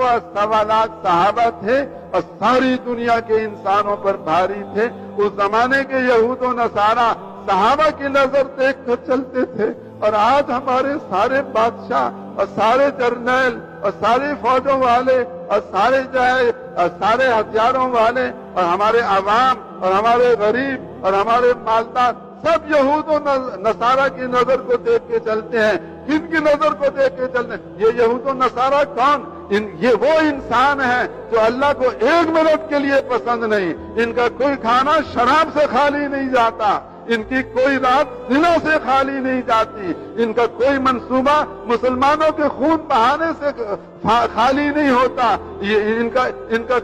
1.25 लाख सहाबा थे और सारी दुनिया के इंसानों पर भारी थे। उस जमाने के यहूद और नसारा सहाबा की नजर देख कर चलते थे, और आज हमारे सारे बादशाह और सारे जर्नैल और सारे फौजों वाले और सारे सारे हथियारों वाले और हमारे अवाम और हमारे गरीब और हमारे मालदार सब यहूद और नसारा की नजर को देख के चलते हैं। किनकी नजर को देख के चलते हैं? ये यहूद और नसारा कौन? ये वो इंसान है जो अल्लाह को 1 मिनट के लिए पसंद नहीं। इनका कोई खाना शराब से खाली नहीं जाता, इनकी कोई रात जिना से खाली नहीं जाती, इनका कोई मंसूबा मुसलमानों के खून बहाने से खाली नहीं होता। ये इनका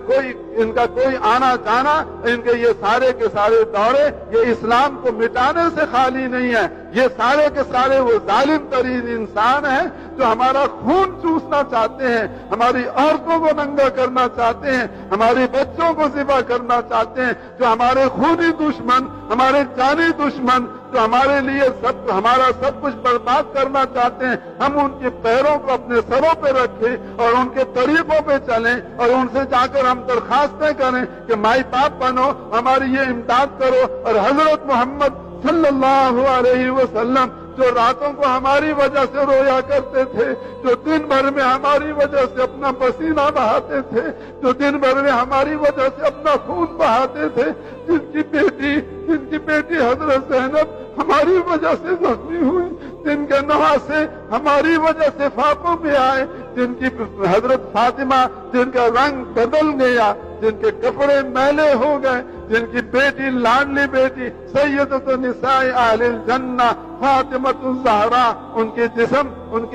कोई आना जाना, इनके ये सारे के सारे दौरे ये इस्लाम को मिटाने से खाली नहीं है। ये सारे के सारे वो जालिम तरीन इंसान हैं जो हमारा खून चूसना चाहते हैं, हमारी औरतों को नंगा करना चाहते हैं, हमारे बच्चों को ज़िबा करना चाहते हैं, जो हमारे खूनी दुश्मन, हमारे जानी दुश्मन, जो हमारे लिए हमारा सब कुछ बर्बाद करना चाहते हैं। हम उनके पैरों को अपने सरों पे रखें और उनके तरीकों पे चलें और उनसे जाकर हम दरखास्तें करें कि माई बाप बनो, हमारी ये इमदाद करो। और हजरत मोहम्मद सल्लल्लाहु अलैहि वसल्लम जो रातों को हमारी वजह से रोया करते थे, जो दिन भर में हमारी वजह से अपना पसीना बहाते थे, जो दिन भर में हमारी वजह से अपना खून बहाते थे, जिनकी बेटी हजरत ज़ैनब हमारी वजह से जख्मी हुई, जिनके नवासे हमारी वजह से फाकों में आए, जिनकी हजरत फातिमा जिनका रंग बदल गया, जिनके कपड़े मैले हो गए, जिनकी बेटी लाडली बेटी सैयदतु निसाए अहलिल जन्ना फातिमतुज़ ज़हरा, उनके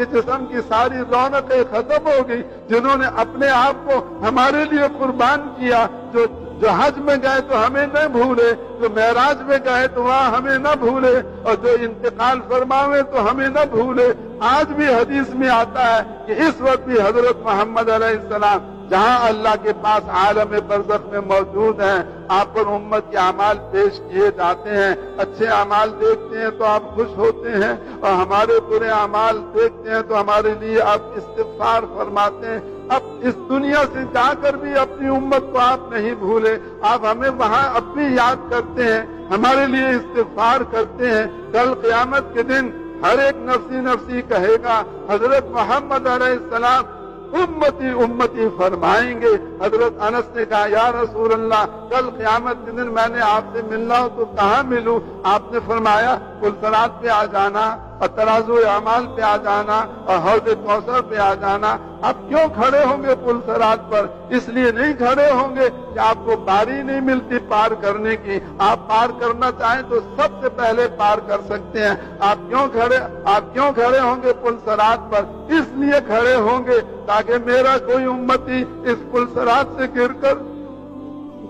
जिस्म की सारी रौनकें खत्म हो गई, जिन्होंने अपने आप को हमारे लिए कुर्बान किया, जो हज में गए तो हमें न भूले, जो मेराज में गए तो वहाँ हमें न भूले, और जो इंतकाल फरमावे तो हमें न भूले। आज भी हदीस में आता है कि इस वक्त भी हजरत मोहम्मद अलैहिस्सलाम जहाँ अल्लाह के पास आलम बरज़ख में मौजूद हैं, आप पर उम्मत के अमाल पेश किए जाते हैं। अच्छे अमाल देखते हैं तो आप खुश होते हैं, और हमारे बुरे अमाल देखते हैं तो हमारे लिए आप इस्तिग़फ़ार फरमाते हैं। अब इस दुनिया से जाकर भी अपनी उम्मत को आप नहीं भूले, आप हमें वहाँ अब भी याद करते हैं, हमारे लिए इस्तिग़फ़ार करते हैं। कल क़यामत के दिन हर एक नफ्सी नफ्सी कहेगा, हजरत मोहम्मद अलैहिस्सलाम उम्मती उम्मती फरमाएंगे। हजरत अनस ने कहा, या रसूल अल्लाह, कल क़यामत के दिन मैंने आपसे मिलना हो तो कहाँ मिलूं? आपने फरमाया पुलसरात पे आ जाना, और तराजू अमाल पे आ जाना, और हौज़ कौसर पे आ जाना। आप क्यों खड़े होंगे पुलसरात पर? इसलिए नहीं खड़े होंगे कि आपको बारी नहीं मिलती पार करने की। आप पार करना चाहें तो सबसे पहले पार कर सकते हैं। आप क्यों खड़े होंगे पुलसरात पर? इसलिए खड़े होंगे ताकि मेरा कोई उम्मती इस पुलसरात से गिरकर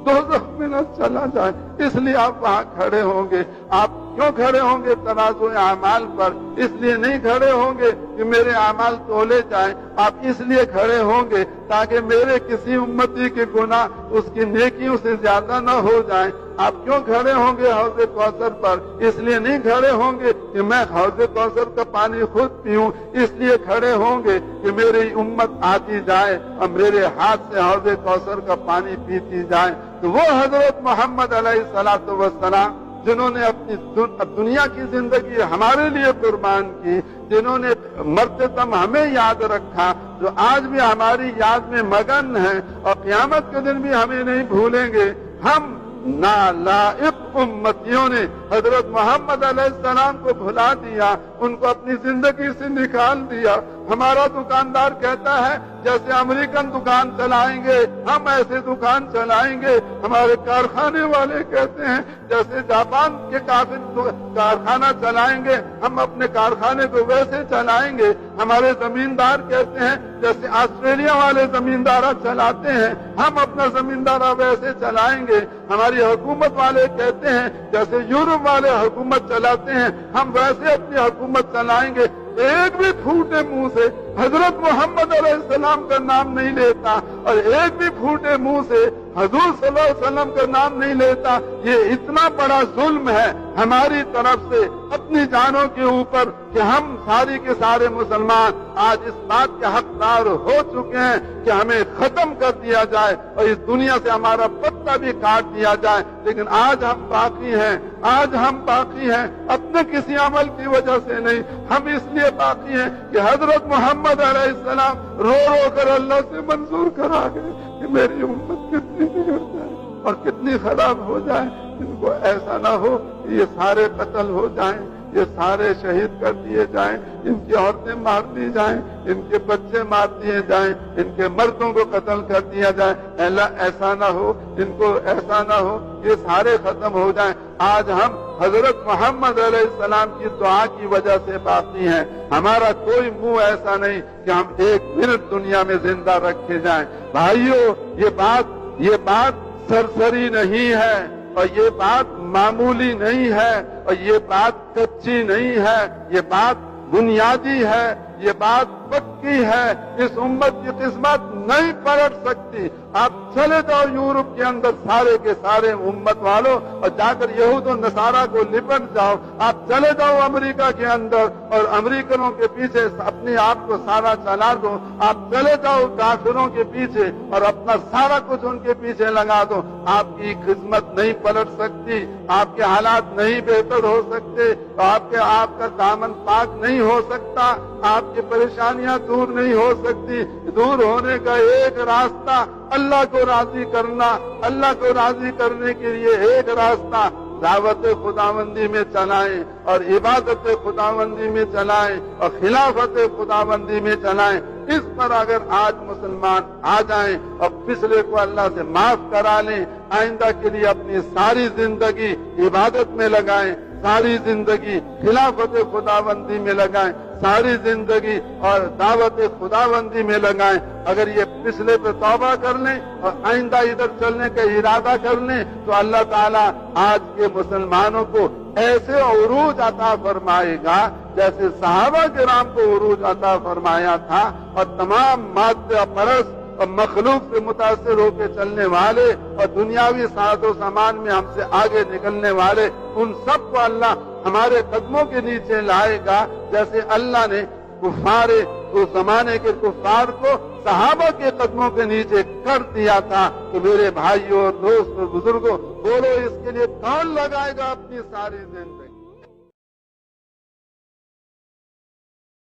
दोज़ख में न चला जाए, इसलिए आप वहाँ खड़े होंगे। आप क्यों खड़े होंगे तराजू अमाल पर? इसलिए नहीं खड़े होंगे कि मेरे अमाल तोले जाएं, आप इसलिए खड़े होंगे ताकि मेरे किसी उम्मती के गुनाह उसकी नेकियों से ज्यादा न हो जाएं। आप क्यों खड़े होंगे हौज़ कौसर पर? इसलिए नहीं खड़े होंगे कि मैं हौज़ कौसर का पानी खुद पीऊं, इसलिए खड़े होंगे कि मेरी उम्मत आती जाए और मेरे हाथ से हौज़ कौसर का पानी पीती जाए। तो वो हजरत मोहम्मद अलैहिस्सलातु वस्सलाम जिन्होंने अपनी दुनिया की जिंदगी हमारे लिए कुर्बान की, जिन्होंने मरते दम हमें याद रखा, जो आज भी हमारी याद में मगन है और क़यामत के दिन भी हमें नहीं भूलेंगे। हम नालायक उम्मतियों ने हजरत मोहम्मद अलैहिस्सलाम को भुला दिया, उनको अपनी जिंदगी से निकाल दिया। हमारा दुकानदार कहता है जैसे अमेरिकन दुकान चलाएंगे हम ऐसे दुकान चलाएंगे। हमारे कारखाने वाले कहते हैं जैसे जापान के कारखाना चलाएंगे हम अपने कारखाने को वैसे चलाएंगे। हमारे जमींदार कहते हैं जैसे ऑस्ट्रेलिया वाले जमींदारा चलाते हैं हम अपना जमींदारा वैसे चलाएंगे। हमारी हुकूमत वाले कहते हैं जैसे यूरोप वाले हुकूमत चलाते हैं हम वैसे अपनी हुकूमत चलाएंगे। एक भी फूटे मुंह से हजरत मोहम्मद अलैहिस्सलाम का नाम नहीं लेता और एक भी फूटे मुंह से حضور صلی اللہ علیہ وسلم کا نام نہیں لیتا، یہ اتنا بڑا ظلم ہے ہماری طرف سے اپنی جانوں کے اوپر کہ ہم ساری کے سارے مسلمان آج اس بات کے حقدار ہو چکے ہیں کہ ہمیں ختم کر دیا جائے اور اس دنیا سے ہمارا پتا بھی کاٹ دیا جائے، لیکن آج ہم باقی ہیں، آج ہم باقی ہیں اپنے کسی عمل کی وجہ سے نہیں، ہم اس لیے باقی ہیں کہ حضرت محمد علیہ السلام رو رو کر اللہ سے منظور کرا گئے کہ میری امت کتنی بگڑ جائے اور کتنی خراب ہو جائے، ان کو ایسا نہ ہو کہ یہ سارے قتل ہو جائیں، یہ سارے شہید کر دیے جائیں، ان کی عورتیں مار دی جائیں، ان کے بچے مار دیے جائیں، ان کے مردوں کو قتل کر دیا جائے، اللہ ایسا نہ ہو، ان کو ایسا نہ ہو، یہ سارے ختم ہو جائیں۔ آج ہم حضرت محمد علیہ السلام کی دعا کی وجہ سے باقی ہیں، ہمارا کوئی منہ ایسا نہیں کہ ہم ایک منٹ دنیا میں زندہ رکھے جائیں۔ بھائیو، یہ بات سرسری نہیں ہے اور یہ بات معمولی نہیں ہے اور یہ بات کچی نہیں ہے، یہ بات بنیادی ہے، یہ بات پکی ہے۔ اس امت کی قسمت نہیں پلٹ سکتی۔ آپ چلے جاؤ یورپ کے اندر سارے کے سارے امت والوں اور جا کر یہود و نصارہ کو لپٹ جاؤ، آپ چلے جاؤ امریکہ کے اندر اور امریکنوں کے پیچھے اپنے آپ کو سارا چلا دو، آپ چلے جاؤ کافروں کے پیچھے اور اپنا سارا کچھ ان کے پیچھے لگا دو، آپ کی قسمت نہیں پلٹ سکتی، آپ کے حالات نہیں بہتر ہو سکتے، آپ کا دامن پاک نہیں ہو سکتا، آپ کی پریشانیاں دور نہیں ہو سکتی۔ دور ہونے کا ایک راستہ اللہ کو راضی کرنا، اللہ کو راضی کرنے کے لیے ایک راستہ دعوت خداوندی میں چلائیں اور عبادت خداوندی میں چلائیں اور خلافت خداوندی میں چلائیں۔ اس پر اگر آج مسلمان آ جائیں اور پچھلے کو اللہ سے معاف کرا لیں، آئندہ کے لیے اپنی ساری زندگی عبادت میں لگائیں، ساری زندگی خلافت خداوندی میں لگائیں، ساری زندگی اور دعوت خداوندی میں لگائیں، اگر یہ پچھلے پہ توبہ کر لیں اور آئندہ ادھر چلنے کا ارادہ کر لیں تو اللہ تعالیٰ آج کے مسلمانوں کو ایسے عروج عطا فرمائے گا جیسے صحابہ کرام کو عروج عطا فرمایا تھا، اور تمام مادہ پرست اور مخلوق سے متاثر ہو کے چلنے والے اور دنیاوی ساز و سامان میں ہم سے آگے نکلنے والے، ان سب کو اللہ ہمارے قدموں کے نیچے لائے گا، جیسے اللہ نے اس زمانے کے کفار کو صحابہ کے قدموں کے نیچے کر دیا تھا۔ تو میرے بھائیوں اور دوستوں اور بزرگوں، بولو اس کے لیے کون لگائے گا اپنی ساری زندگی؟